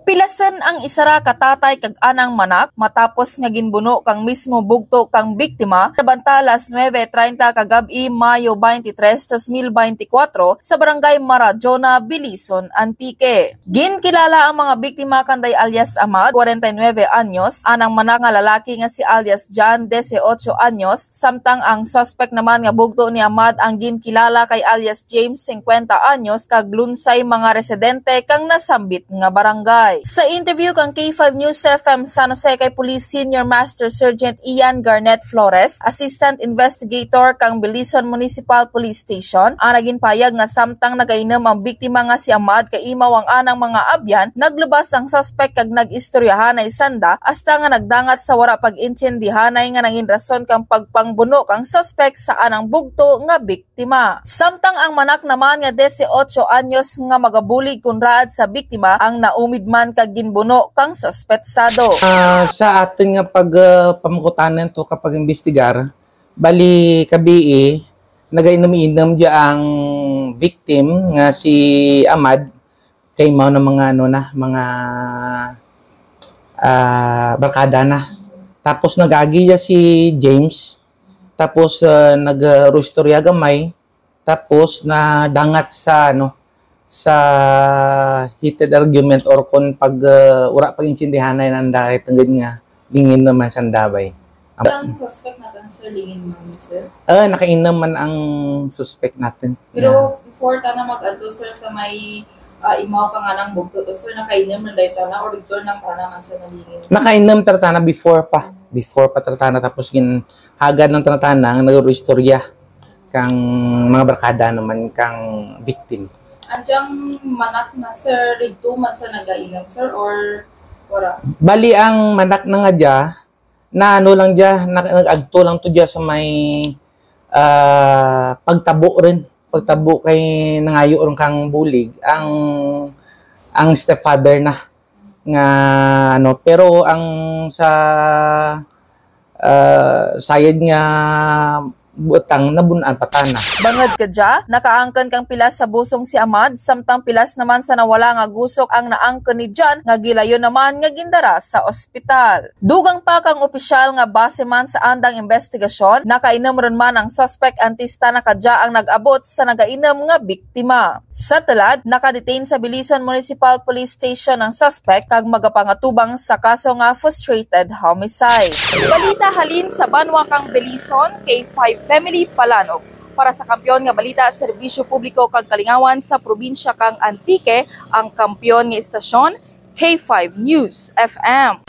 Pilasan ang isara katatay kag anang manak matapos nga ginbuno kang mismo bugto kang biktima sabantalas 9:30 kagabi Mayo 23, 2024 sa barangay Marajona, Bilison, Antique. Ginkilala ang mga biktima kanday alias Amad, 49 anyos, anang manak nga lalaki nga si alias John, 18 anyos, samtang ang suspect naman nga bugto ni Amad ang ginkilala kay alias James, 50 anyos, kag lunsay mga residente kang nasambit nga barangay. Sa interview kang K5 News FM San Jose kay Police Senior Master Sergeant Ian Garnet Flores, Assistant Investigator kang Bilison Municipal Police Station, ang naging payag nga samtang nagainom ang biktima nga si Amad kay imaw ang anang mga abyan, naglubas ang suspect kag nag-istoryahanay sanda hasta nga nagdangat sa wara pag-intyendihanay nga nangin rason kang pagpangbuno kang suspect sa anang bugto nga biktima. Samtang ang manak naman nga 18 anyos nga magabulig kunraad sa biktima ang naumid man kag ginbuno kang suspetsado. Sa atin nga pamukutanan to kapag imbestigar, bali kabii nagainom-inom dia ang victim nga si Amad kay mao na mga mga barkada na. Tapos nagagi dia si James, tapos nagrustorya gamay, tapos nadangat sa sa heated argument or kung pag ura pag intindihanay ng dahil tanggad nga lingin naman sa dabay. Ang suspect natin sir, lingin man sir? Nakainom man ang suspect natin. Pero before na mag-adto sir sa may imaw ka nga ng bugto to sir, nakainom man dahil tana or dito ng tana man sa nalingin? Nakainom tartana before pa tartana, tapos hagad ng tartana nga nag-restorya kang mga barkada naman kang victim. Andiang manak na sir, dito man sa nagainom sir or wala? Bali ang manak na nga dya, na lang dya, nag-agto lang to dya sa may pagtabo rin. Pagtabo kay nangayo rin kang bulig, ang stepfather na nga pero ang sa sayad nga butang nabunan patana. Bangad ka dya, nakaangkan kang pilas sa busong si Amad, samtang pilas naman sa nawala nga gusok ang naangkan ni John, nga gilayo naman nga gindara sa ospital. Dugang pa kang opisyal nga base man sa andang investigasyon, nakainom ron man ang suspect antista na kadya ang nag-abot sa nagainom nga biktima. Sa talad, nakadetain sa Bilison Municipal Police Station ang suspect kag magapangatubang sa kaso nga frustrated homicide. Balita halin sa Banwa kang Bilison, K5 Family Palanog. Para sa Kampiyon nga Balita, Serbisyo Publiko kag Kalingawan sa probinsya kang Antique, ang kampiyon nga istasyon, K5 News FM.